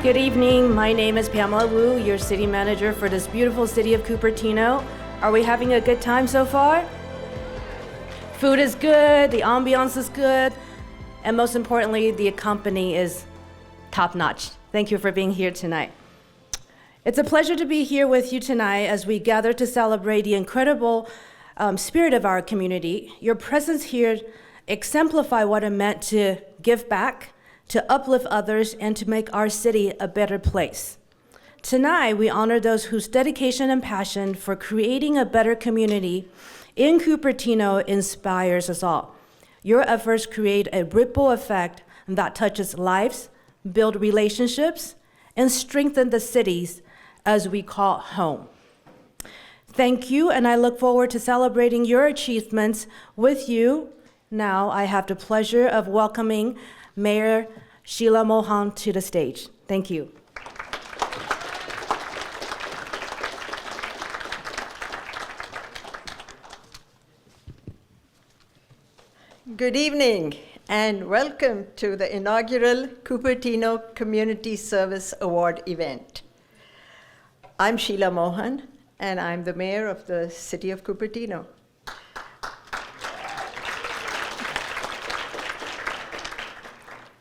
Good evening. My name is Pamela Wu, your city manager for this beautiful city of Cupertino. Are we having a good time so far? Food is good, the ambiance is good, and most importantly, the company is top-notch. Thank you for being here tonight. It's a pleasure to be here with you tonight as we gather to celebrate the incredible spirit of our community. Your presence here exemplify what it meant to give back, to uplift others, and to make our city a better place. Tonight, we honor those whose dedication and passion for creating a better community in Cupertino inspires us all. Your efforts create a ripple effect that touches lives, build relationships, and strengthen the cities as we call home. Thank you, and I look forward to celebrating your achievements with you. Now, I have the pleasure of welcoming Mayor Sheila Mohan to the stage. Thank you. Good evening and welcome to the inaugural Cupertino Community Service Award event. I'm Sheila Mohan and I'm the mayor of the city of Cupertino.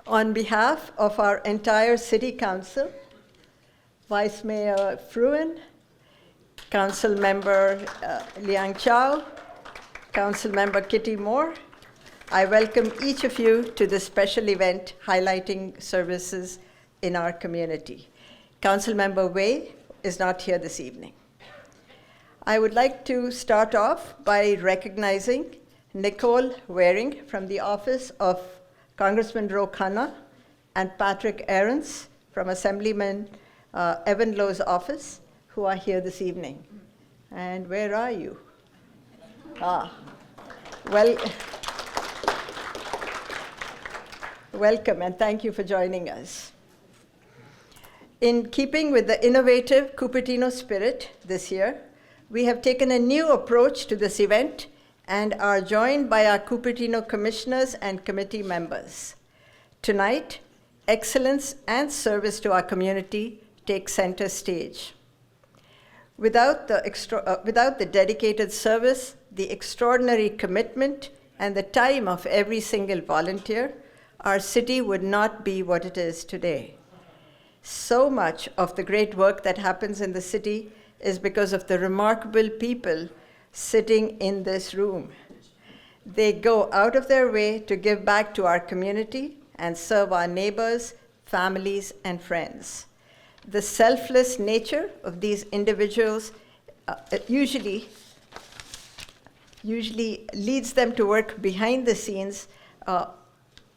On behalf of our entire city council, Vice Mayor Fruin, Council Member Liang Chow, Council Member Kitty Moore, I welcome each of you to this special event highlighting services in our community. Council Member Wei is not here this evening. I would like to start off by recognizing Nicole Waring from the office of Congressman Ro Khanna and Patrick Aarons from Assemblyman Evan Lowe's office, who are here this evening. And where are you? Well, welcome and thank you for joining us. In keeping with the innovative Cupertino spirit this year, we have taken a new approach to this event and are joined by our Cupertino commissioners and committee members. Tonight, excellence and service to our community take center stage. Without the dedicated service, the extraordinary commitment, and the time of every single volunteer, our city would not be what it is today. So much of the great work that happens in the city is because of the remarkable people sitting in this room. They go out of their way to give back to our community and serve our neighbors, families, and friends. The selfless nature of these individuals usually leads them to work behind the scenes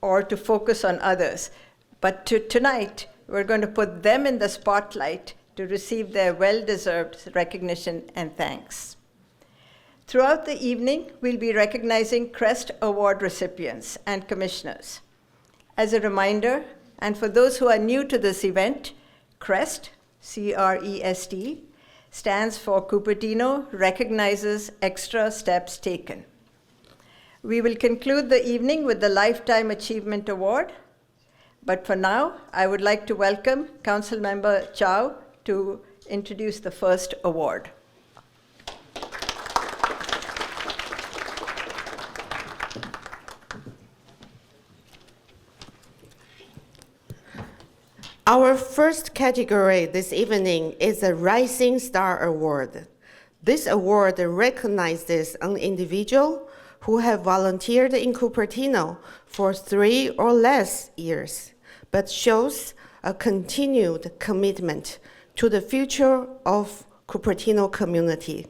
or to focus on others. But tonight, we're going to put them in the spotlight to receive their well-deserved recognition and thanks. Throughout the evening, we'll be recognizing CREST Award recipients and commissioners. As a reminder, and for those who are new to this event, CREST, C-R-E-S-T, stands for Cupertino Recognizes Extra Steps Taken. We will conclude the evening with the Lifetime Achievement Award, but for now, I would like to welcome Councilmember Chow to introduce the first award. Our first category this evening is the Rising Star Award. This award recognizes an individual who have volunteered in Cupertino for 3 or less years, but shows a continued commitment to the future of Cupertino community.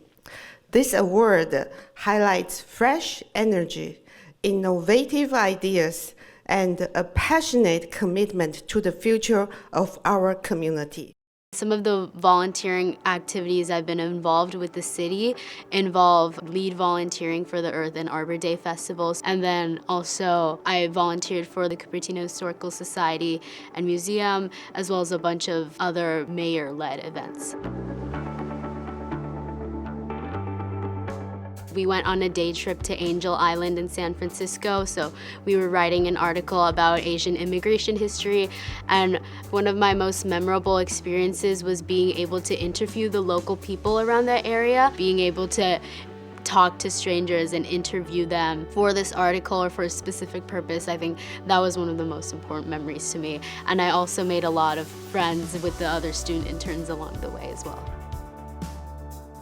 This award highlights fresh energy, innovative ideas, and a passionate commitment to the future of our community. Some of the volunteering activities I've been involved with the city involve lead volunteering for the Earth and Arbor Day festivals, and then also I volunteered for the Cupertino Historical Society and Museum, as well as a bunch of other mayor-led events. We went on a day trip to Angel Island in San Francisco, so we were writing an article about Asian immigration history, and one of my most memorable experiences was being able to interview the local people around that area, being able to talk to strangers and interview them for this article or for a specific purpose. I think that was one of the most important memories to me. And I also made a lot of friends with the other student interns along the way as well.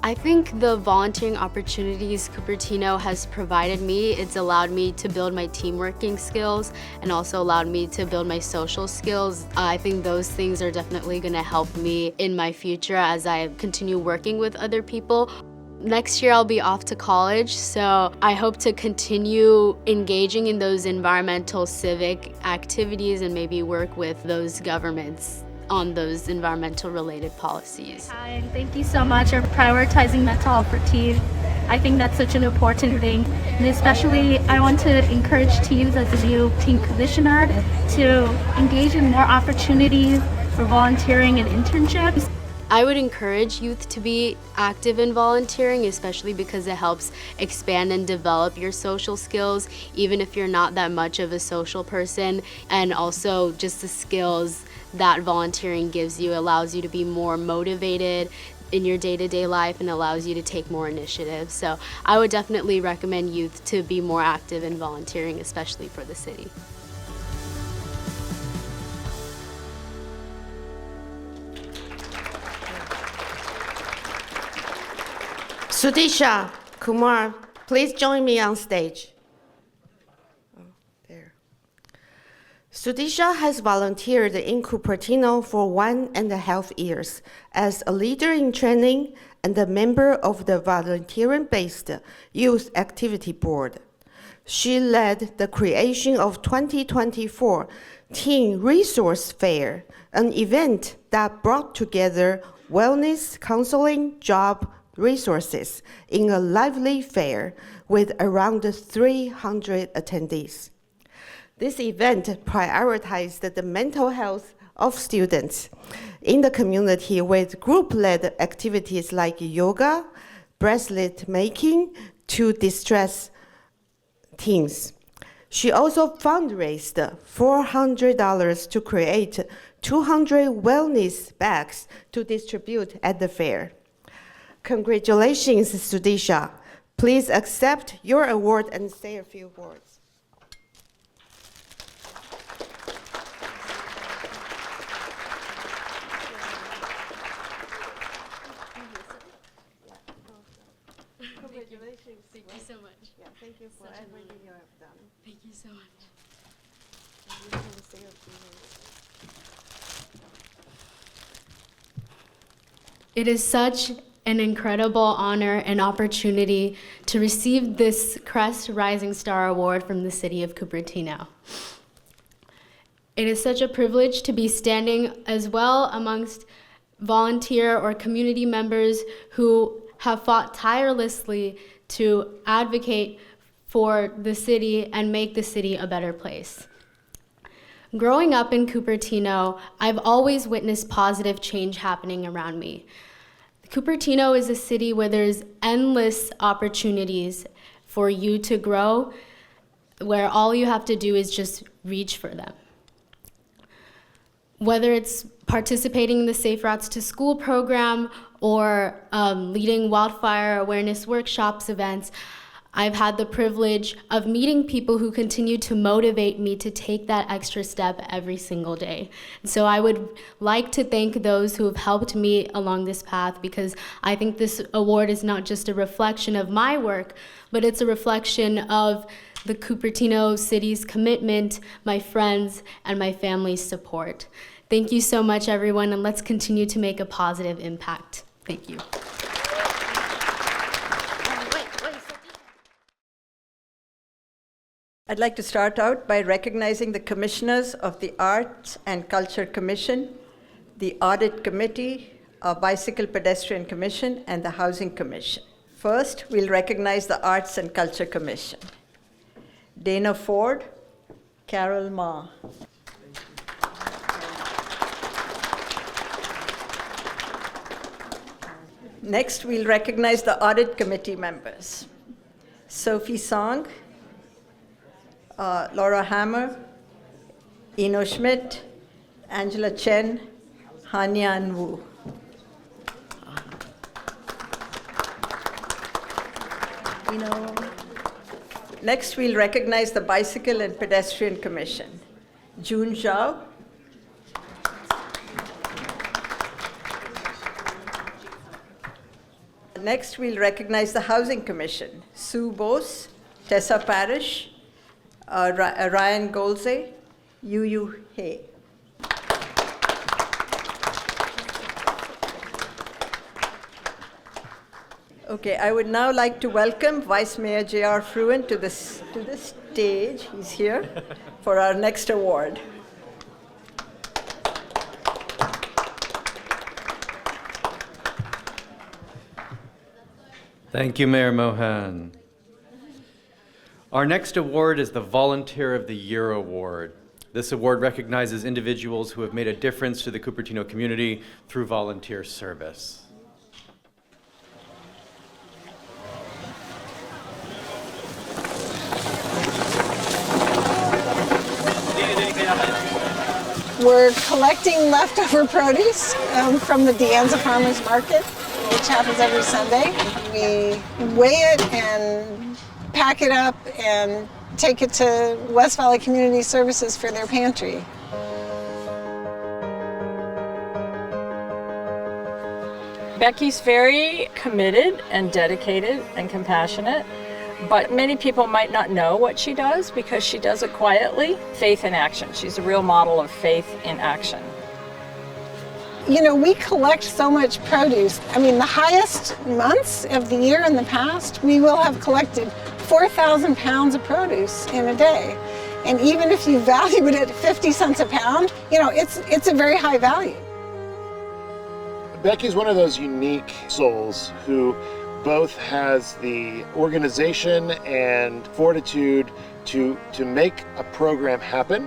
I think the volunteering opportunities Cupertino has provided me, it's allowed me to build my team working skills and also allowed me to build my social skills. I think those things are definitely going to help me in my future as I continue working with other people. Next year I'll be off to college, so I hope to continue engaging in those environmental civic activities and maybe work with those governments on those environmental related policies. Hi, and thank you so much for prioritizing mental health for teens. I think that's such an important thing, and especially I want to encourage teens as a new teen commissioner to engage in more opportunities for volunteering and internships. I would encourage youth to be active in volunteering, especially because it helps expand and develop your social skills, even if you're not that much of a social person. And also just the skills that volunteering gives you allows you to be more motivated in your day-to-day life and allows you to take more initiative. So I would definitely recommend youth to be more active in volunteering, especially for the city. Sudisha, Kumar, please join me on stage. Oh, there. Sudisha has volunteered in Cupertino for 1.5 years as a leader in training and a member of the volunteering-based Youth Activity Board. She led the creation of 2024 Teen Resource Fair, an event that brought together wellness, counseling, job resources in a lively fair with around 300 attendees. This event prioritized the mental health of students in the community with group-led activities like yoga, bracelet making to distress teens. She also fundraised $400 to create 200 wellness bags to distribute at the fair. Congratulations, Sudisha. Please accept your award and say a few words. Congratulations. Thank you so much. Yeah, thank you for everything you have done. Thank you so much. You can say a few words. It is such an incredible honor and opportunity to receive this CREST Rising Star Award from the city of Cupertino. It is such a privilege to be standing as well amongst volunteer or community members who have fought tirelessly to advocate for the city and make the city a better place. Growing up in Cupertino, I've always witnessed positive change happening around me. Cupertino is a city where there's endless opportunities for you to grow, where all you have to do is just reach for them. Whether it's participating in the Safe Routes to School program or leading wildfire awareness workshops, events, I've had the privilege of meeting people who continue to motivate me to take that extra step every single day. So I would like to thank those who have helped me along this path, because I think this award is not just a reflection of my work, but it's a reflection of the Cupertino city's commitment, my friends, and my family's support. Thank you so much, everyone, and let's continue to make a positive impact. Thank you. I'd like to start out by recognizing the commissioners of the Arts and Culture Commission, the Audit Committee, our Bicycle Pedestrian Commission, and the Housing Commission. First, we'll recognize the Arts and Culture Commission. Dana Ford, Carol Ma. Next, we'll recognize the Audit Committee members. Sophie Song, Laura Hammer, Eno Schmidt, Angela Chen, Hanyan Wu. Next, we'll recognize the Bicycle and Pedestrian Commission. June Zhao. Next, we'll recognize the Housing Commission. Sue Bose, Tessa Parrish, Ryan Golze, Yu Yu He. Okay, I would now like to welcome Vice Mayor J.R. Fruin to the stage. He's here for our next award. Thank you, Mayor Mohan. Our next award is the Volunteer of the Year Award. This award recognizes individuals who have made a difference to the Cupertino community through volunteer service. We're collecting leftover produce from the Deanza Farmers Market, which happens every Sunday. We weigh it and pack it up and take it to West Valley Community Services for their pantry. Becky's very committed and dedicated and compassionate, but many people might not know what she does because she does it quietly. Faith in action. She's a real model of faith in action. You know, we collect so much produce. I mean, the highest months of the year in the past, we will have collected 4,000 pounds of produce in a day. And even if you value it at 50 cents a pound, you know, it's a very high value. Becky's one of those unique souls who both has the organization and fortitude to make a program happen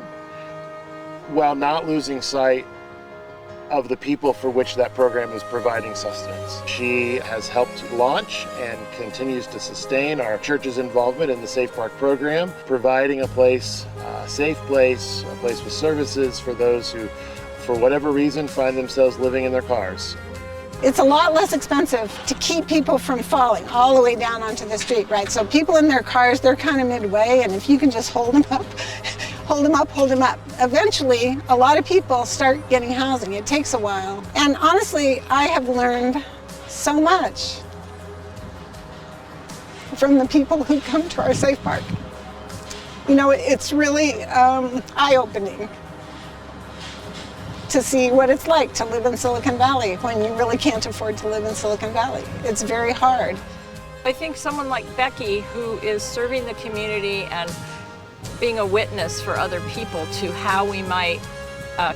while not losing sight of the people for which that program is providing sustenance. She has helped launch and continues to sustain our church's involvement in the Safe Park program, providing a place, a safe place, a place with services for those who, for whatever reason, find themselves living in their cars. It's a lot less expensive to keep people from falling all the way down onto the street, right? So people in their cars, they're kind of midway, and if you can just hold them up, hold them up, hold them up. Eventually, a lot of people start getting housing. It takes a while. And honestly, I have learned so much from the people who come to our Safe Park. You know, it's really eye-opening to see what it's like to live in Silicon Valley when you really can't afford to live in Silicon Valley. It's very hard. I think someone like Becky, who is serving the community and being a witness for other people to how we might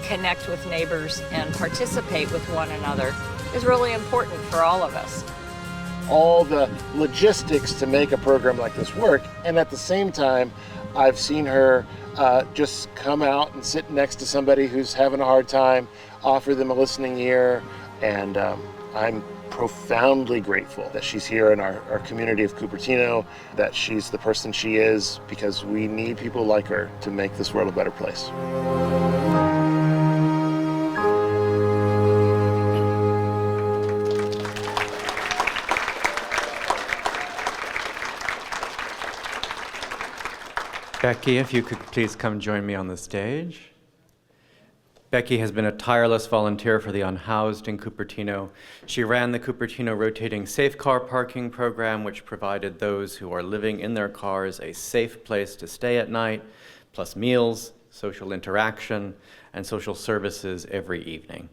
connect with neighbors and participate with one another, is really important for all of us. All the logistics to make a program like this work, and at the same time, I've seen her just come out and sit next to somebody who's having a hard time, offer them a listening ear, and I'm profoundly grateful that she's here in our community of Cupertino, that she's the person she is, because we need people like her to make this world a better place. Becky, if you could please come join me on the stage. Becky has been a tireless volunteer for the unhoused in Cupertino. She ran the Cupertino rotating safe car parking program, which provided those who are living in their cars a safe place to stay at night, plus meals, social interaction, and social services every evening.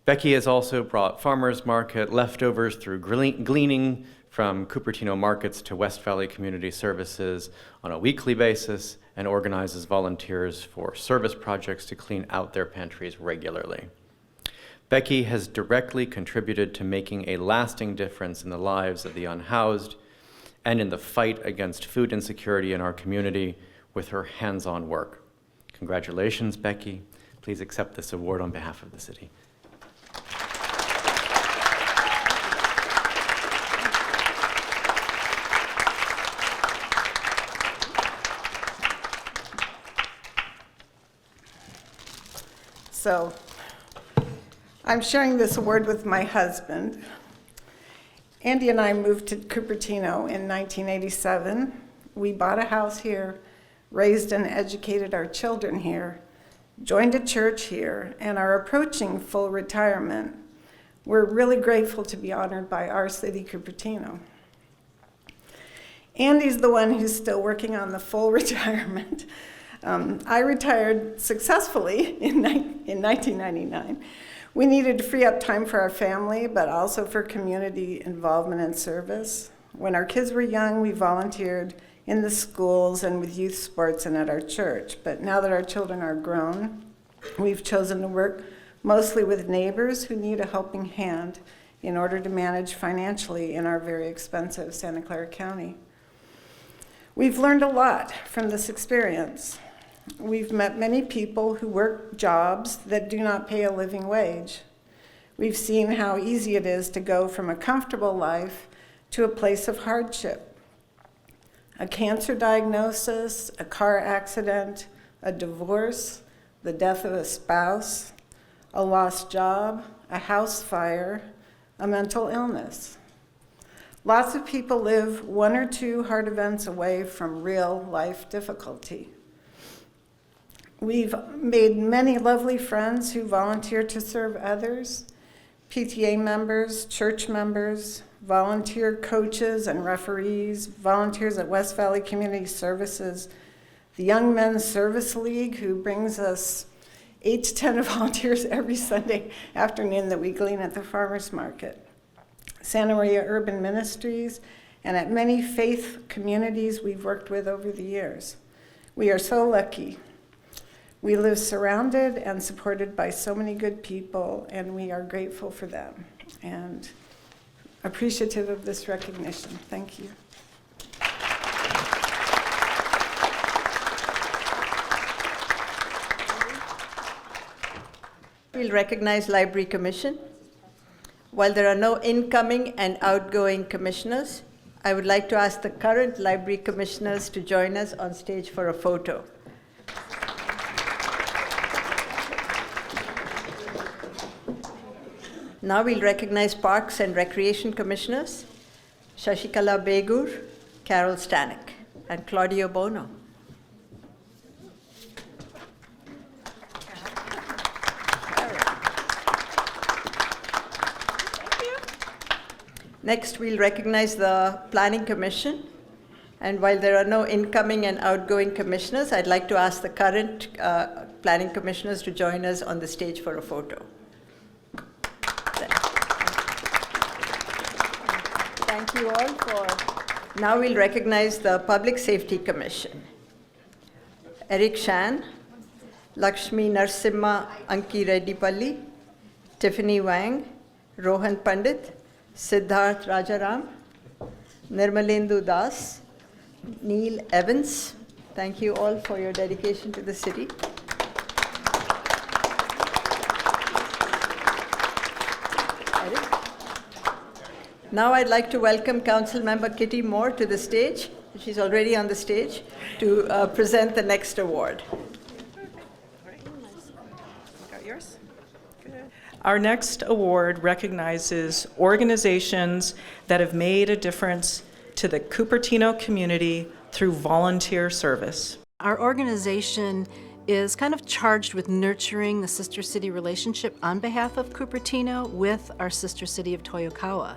Becky has also brought farmers market leftovers through gleaning from Cupertino markets to West Valley Community Services on a weekly basis, and organizes volunteers for service projects to clean out their pantries regularly. Becky has directly contributed to making a lasting difference in the lives of the unhoused and in the fight against food insecurity in our community with her hands-on work. Congratulations, Becky. Please accept this award on behalf of the city. So I'm sharing this award with my husband. Andy and I moved to Cupertino in 1987. We bought a house here, raised and educated our children here, joined a church here, and are approaching full retirement. We're really grateful to be honored by our city, Cupertino. Andy's the one who's still working on the full retirement. I retired successfully in 1999. We needed to free up time for our family, but also for community involvement and service. When our kids were young, we volunteered in the schools and with youth sports and at our church. But now that our children are grown, we've chosen to work mostly with neighbors who need a helping hand in order to manage financially in our very expensive Santa Clara County. We've learned a lot from this experience. We've met many people who work jobs that do not pay a living wage. We've seen how easy it is to go from a comfortable life to a place of hardship. A cancer diagnosis, a car accident, a divorce, the death of a spouse, a lost job, a house fire, a mental illness. Lots of people live one or two hard events away from real life difficulty. We've made many lovely friends who volunteer to serve others, PTA members, church members, volunteer coaches and referees, volunteers at West Valley Community Services, the Young Men's Service League, who brings us 8 to 10 volunteers every Sunday afternoon that we glean at the farmers market, Santa Maria Urban Ministries, and at many faith communities we've worked with over the years. We are so lucky. We live surrounded and supported by so many good people, and we are grateful for them and appreciative of this recognition. Thank you. We'll recognize Library Commission. While there are no incoming and outgoing commissioners, I would like to ask the current library commissioners to join us on stage for a photo. Now we'll recognize Parks and Recreation Commissioners, Shashikala Begur, Carol Stanek, and Claudio Bono. Next, we'll recognize the Planning Commission. And while there are no incoming and outgoing commissioners, I'd like to ask the current Planning Commissioners to join us on the stage for a photo. Thank you all for. Now we'll recognize the Public Safety Commission. Eric Shan, Lakshmi Narsimha Anki Reddipalli, Tiffany Wang, Rohan Pandit, Siddharth Rajaram, Nirmalendu Das, Neil Evans. Thank you all for your dedication to the city. Now I'd like to welcome Council Member Kitty Moore to the stage. She's already on the stage to present the next award. Our next award recognizes organizations that have made a difference to the Cupertino community through volunteer service. Our organization is kind of charged with nurturing the sister city relationship on behalf of Cupertino with our sister city of Toyokawa.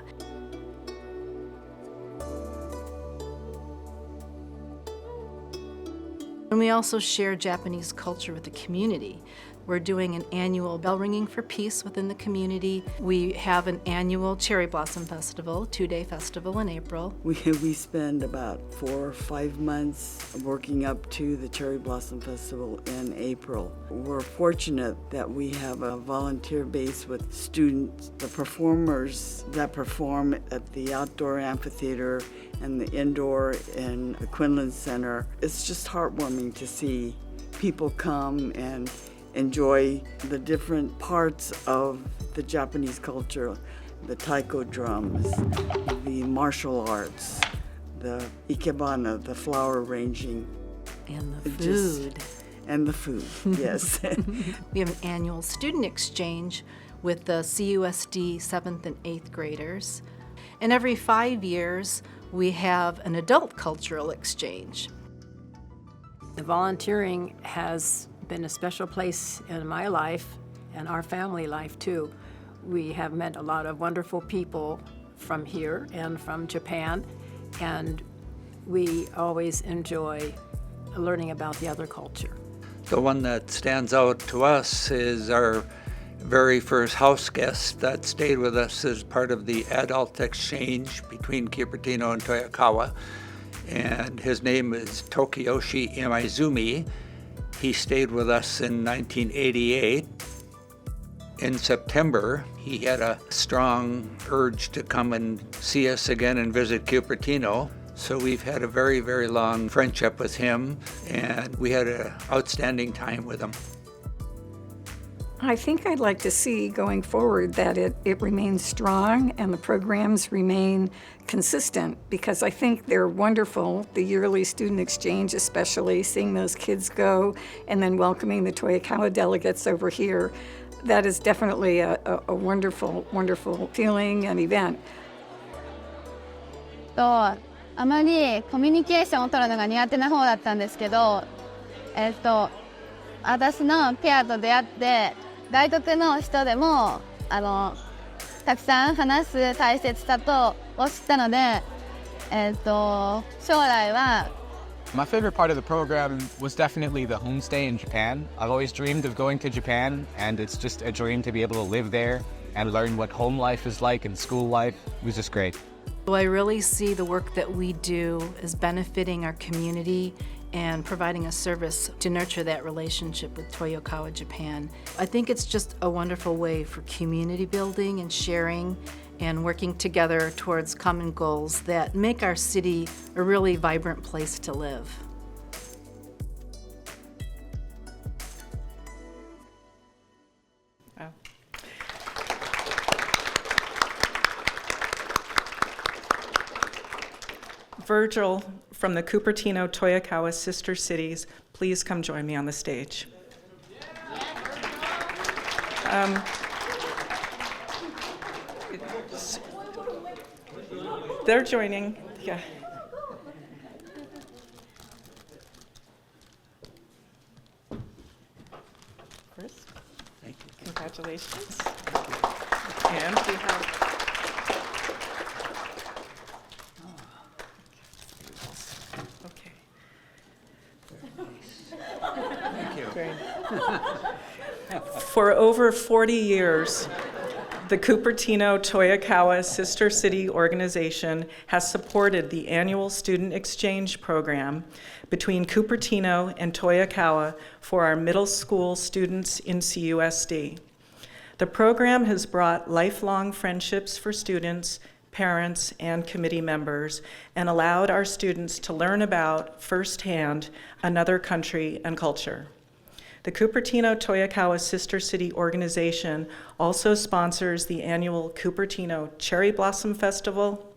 And we also share Japanese culture with the community. We're doing an annual bell ringing for peace within the community. We have an annual Cherry Blossom Festival, 2-day festival in April. We spend about 4 or 5 months working up to the Cherry Blossom Festival in April. We're fortunate that we have a volunteer base with students, the performers that perform at the outdoor amphitheater and the indoor in the Quinlan Center. It's just heartwarming to see people come and enjoy the different parts of the Japanese culture, the taiko drums, the martial arts, the ikebana, the flower arranging. And the food. And the food, yes. We have an annual student exchange with the CUSD 7th and 8th graders. And every 5 years, we have an adult cultural exchange. The volunteering has been a special place in my life and our family life too. We have met a lot of wonderful people from here and from Japan, and we always enjoy learning about the other culture. The one that stands out to us is our very first house guest that stayed with us as part of the adult exchange between Cupertino and Toyokawa. And his name is Tokiyoshi Imaizumi. He stayed with us in 1988. In September, he had a strong urge to come and see us again and visit Cupertino. So we've had a very, very long friendship with him, and we had an outstanding time with him. I think I'd like to see going forward that it remains strong and the programs remain consistent, because I think they're wonderful. The yearly student exchange, especially seeing those kids go and then welcoming the Toyokawa delegates over here, that is definitely a wonderful, wonderful feeling and event. あまりコミュニケーションを取るのが苦手な方だったんですけど、私のペアと出会って外国の人でもたくさん話す大切さを知ったので、将来は My favorite part of the program was definitely the homestay in Japan. I've always dreamed of going to Japan, and it's just a dream to be able to live there and learn what home life is like and school life. It was just great. I really see the work that we do as benefiting our community and providing a service to nurture that relationship with Toyokawa Japan. I think it's just a wonderful way for community building and sharing and working together towards common goals that make our city a really vibrant place to live. Wow. Virgil from the Cupertino Toyokawa sister cities, please come join me on the stage. They're joining, yeah. Chris? Thank you. Congratulations. And we have For over 40 years, the Cupertino Toyokawa Sister City Organization has supported the annual student exchange program between Cupertino and Toyokawa for our middle school students in CUSD. The program has brought lifelong friendships for students, parents, and committee members, and allowed our students to learn about firsthand another country and culture. The Cupertino Toyokawa Sister City Organization also sponsors the annual Cupertino Cherry Blossom Festival,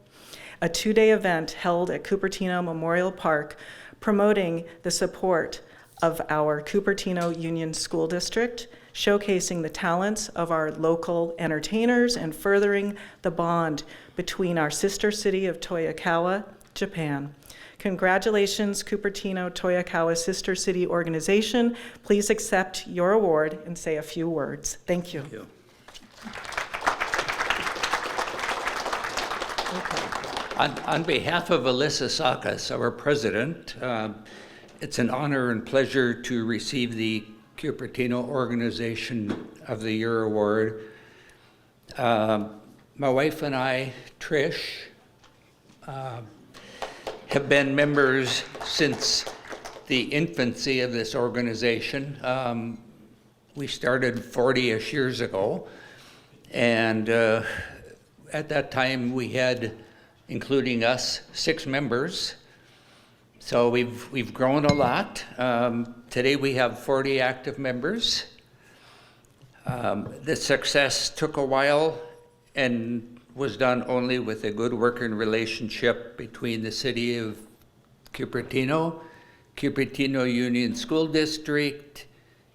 a 2-day event held at Cupertino Memorial Park promoting the support of our Cupertino Union School District, showcasing the talents of our local entertainers and furthering the bond between our sister city of Toyokawa, Japan. Congratulations, Cupertino Toyokawa Sister City Organization. Please accept your award and say a few words. Thank you. On behalf of Alyssa Sakas, our president, it's an honor and pleasure to receive the Cupertino Organization of the Year Award. My wife and I, Trish, have been members since the infancy of this organization. We started 40-ish years ago, and at that time we had, including us, 6 members. So we've grown a lot. Today we have 40 active members. The success took a while and was done only with a good working relationship between the city of Cupertino, Cupertino Union School District,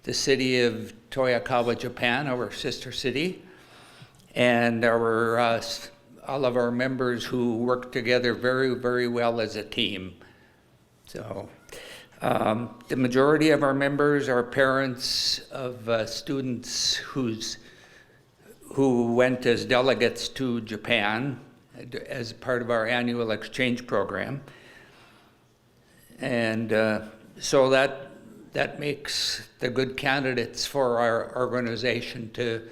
the city of Toyokawa, Japan, our sister city, and all of our members who work together very, very well as a team. So the majority of our members are parents of students who went as delegates to Japan as part of our annual exchange program. And so that makes the good candidates for our organization to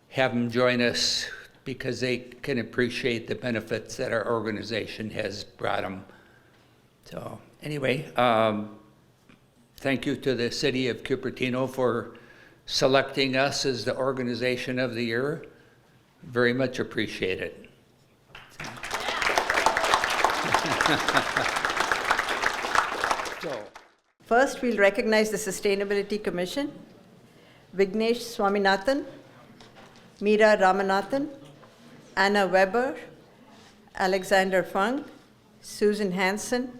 have them join us because they can appreciate the benefits that our organization has brought them. So anyway, thank you to the city of Cupertino for selecting us as the organization of the year. Very much appreciated. First, we'll recognize the Sustainability Commission, Vignesh Swaminathan, Meera Ramanathan, Anna Weber, Alexander Fung, Susan Hansen,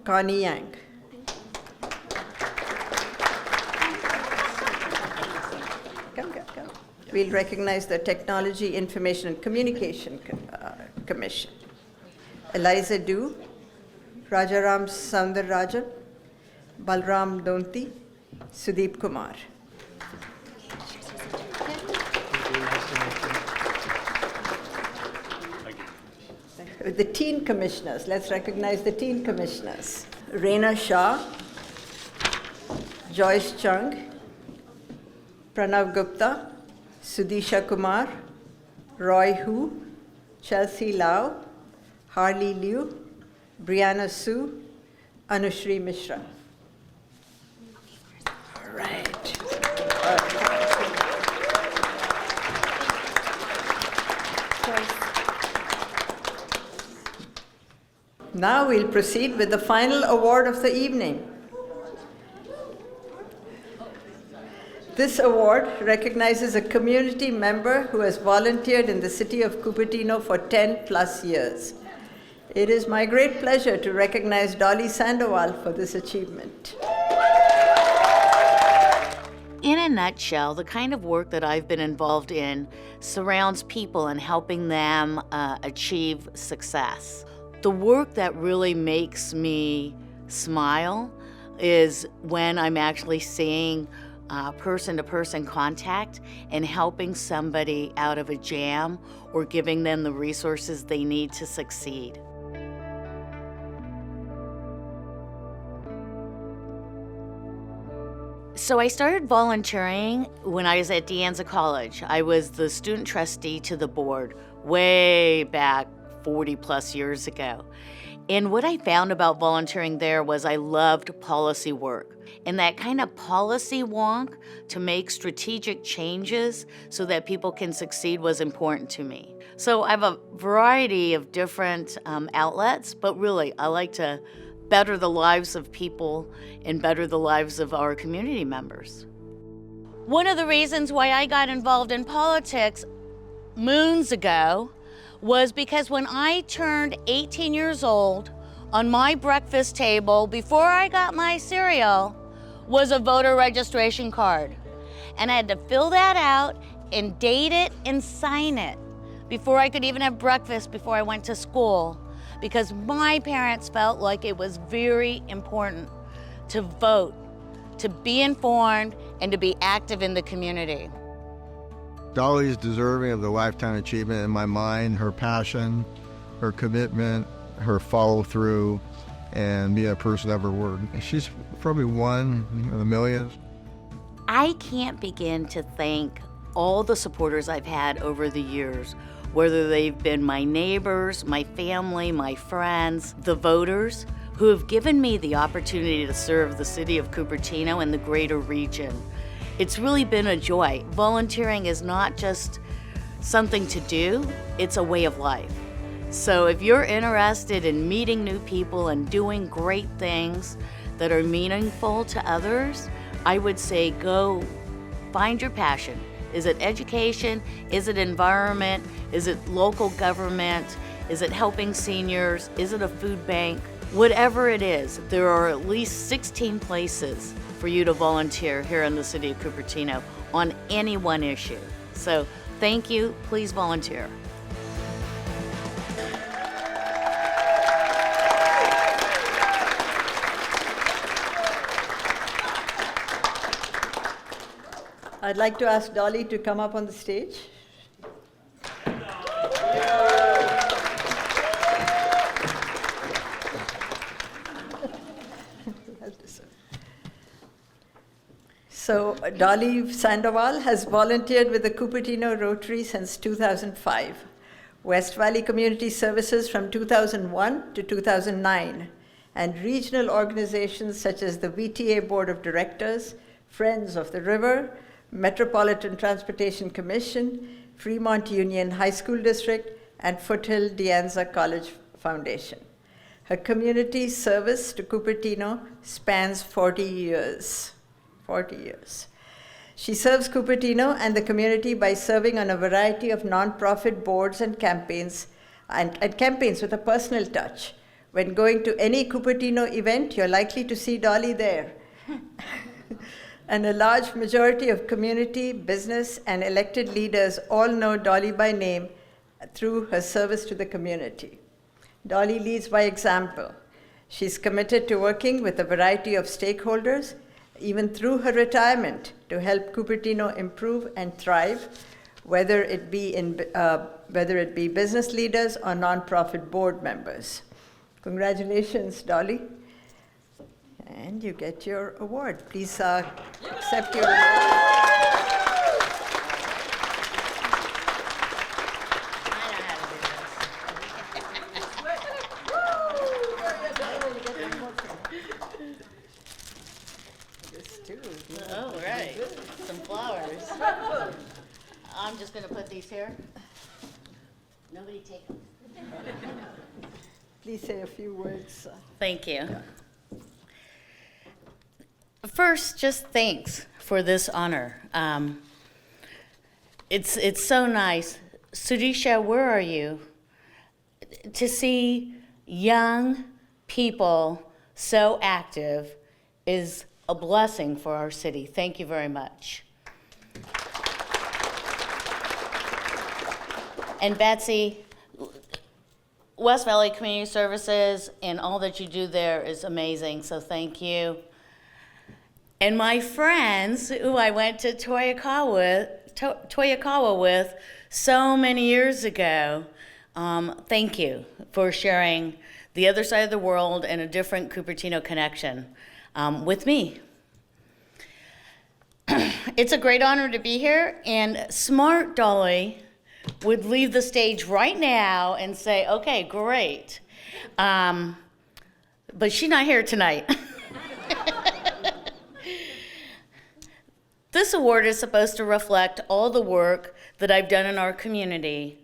Connie Yang. Come. We'll recognize the Technology, Information and Communication Commission, Eliza Du, Rajaram Soundararajan, Balram Donti, Sudeep Kumar. The teen commissioners, let's recognize the teen commissioners. Reena Shah, Joyce Chung, Pranav Gupta, Sudisha Kumar, Roy Hu, Chelsea Lau, Harley Liu, Brianna Su, Anushri Mishra. All right. Now we'll proceed with the final award of the evening. This award recognizes a community member who has volunteered in the city of Cupertino for 10 plus years. It is my great pleasure to recognize Dolly Sandoval for this achievement. In a nutshell, the kind of work that I've been involved in surrounds people and helping them achieve success. The work that really makes me smile is when I'm actually seeing person-to-person contact and helping somebody out of a jam or giving them the resources they need to succeed. So I started volunteering when I was at De Anza College. I was the student trustee to the board way back 40 plus years ago. And what I found about volunteering there was I loved policy work. And that kind of policy wonk to make strategic changes so that people can succeed was important to me. So I have a variety of different outlets, but really I like to better the lives of people and better the lives of our community members. One of the reasons why I got involved in politics moons ago was because when I turned 18 years old, on my breakfast table, before I got my cereal, was a voter registration card. And I had to fill that out and date it and sign it before I could even have breakfast before I went to school, because my parents felt like it was very important to vote, to be informed, and to be active in the community. Dolly is deserving of the lifetime achievement in my mind. Her passion, her commitment, her follow-through, and being a person of her word. She's probably one in a million. I can't begin to thank all the supporters I've had over the years, whether they've been my neighbors, my family, my friends, the voters, who have given me the opportunity to serve the city of Cupertino and the greater region. It's really been a joy. Volunteering is not just something to do, it's a way of life. So if you're interested in meeting new people and doing great things that are meaningful to others, I would say go find your passion. Is it education? Is it environment? Is it local government? Is it helping seniors? Is it a food bank? Whatever it is, there are at least 16 places for you to volunteer here in the city of Cupertino on any one issue. So thank you, please volunteer. I'd like to ask Dolly to come up on the stage. So Dolly Sandoval has volunteered with the Cupertino Rotary since 2005, West Valley Community Services from 2001 to 2009, and regional organizations such as the VTA Board of Directors, Friends of the River, Metropolitan Transportation Commission, Fremont Union High School District, and Foothill De Anza College Foundation. Her community service to Cupertino spans 40 years. 40 years. She serves Cupertino and the community by serving on a variety of nonprofit boards and campaigns with a personal touch. When going to any Cupertino event, you're likely to see Dolly there. And a large majority of community, business, and elected leaders all know Dolly by name through her service to the community. Dolly leads by example. She's committed to working with a variety of stakeholders, even through her retirement, to help Cupertino improve and thrive, whether it be business leaders or nonprofit board members. Congratulations, Dolly. And you get your award. Please accept your award. Oh, right. Some flowers. I'm just going to put these here. Nobody take them. Please say a few words. Thank you. First, just thanks for this honor. It's so nice. Sudisha, where are you? To see young people so active is a blessing for our city. Thank you very much. And Betsy, West Valley Community Services and all that you do there is amazing, so thank you. And my friends who I went to Toyokawa with so many years ago, thank you for sharing the other side of the world and a different Cupertino connection with me. It's a great honor to be here, and smart Dolly would leave the stage right now and say, okay, great. But she's not here tonight. This award is supposed to reflect all the work that I've done in our community,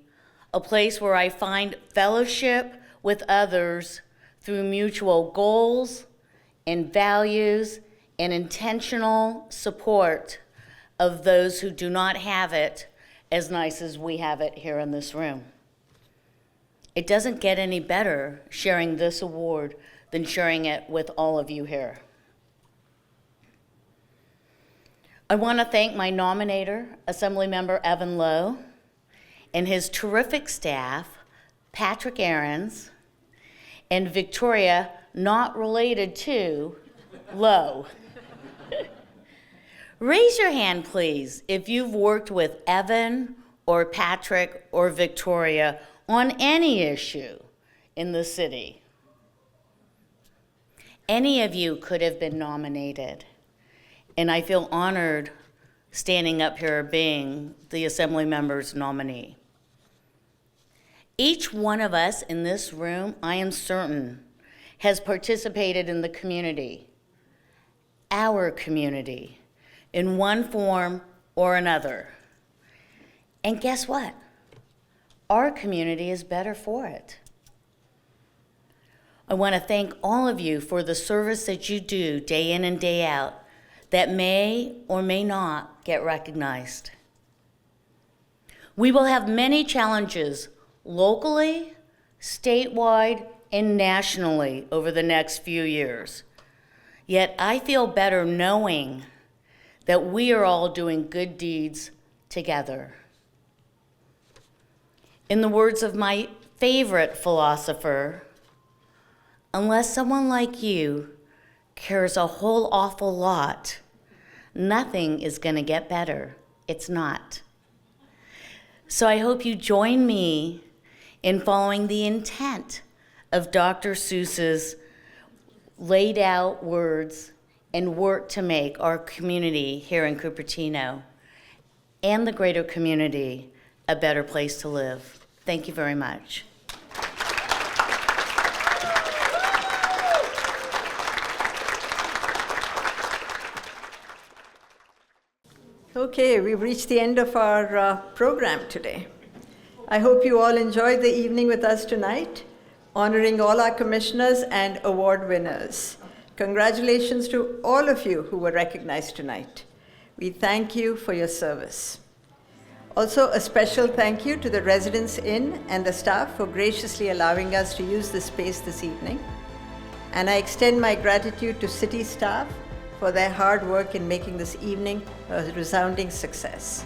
a place where I find fellowship with others through mutual goals and values and intentional support of those who do not have it as nice as we have it here in this room. It doesn't get any better sharing this award than sharing it with all of you here. I want to thank my nominator, Assemblymember Evan Lowe, and his terrific staff, Patrick Aarons, and Victoria, not related to Lowe. Raise your hand, please, if you've worked with Evan or Patrick or Victoria on any issue in the city. Any of you could have been nominated. And I feel honored standing up here being the Assembly member's nominee. Each one of us in this room, I am certain, has participated in the community, our community, in one form or another. And guess what? Our community is better for it. I want to thank all of you for the service that you do day in and day out that may or may not get recognized. We will have many challenges locally, statewide, and nationally over the next few years. Yet I feel better knowing that we are all doing good deeds together. In the words of my favorite philosopher, unless someone like you cares a whole awful lot, nothing is going to get better. It's not. So I hope you join me in following the intent of Dr. Seuss's laid out words and work to make our community here in Cupertino and the greater community a better place to live. Thank you very much. Okay, we've reached the end of our program today. I hope you all enjoyed the evening with us tonight, honoring all our commissioners and award winners. Congratulations to all of you who were recognized tonight. We thank you for your service. Also, a special thank you to the Residence Inn and the staff for graciously allowing us to use this space this evening. And I extend my gratitude to city staff for their hard work in making this evening a resounding success.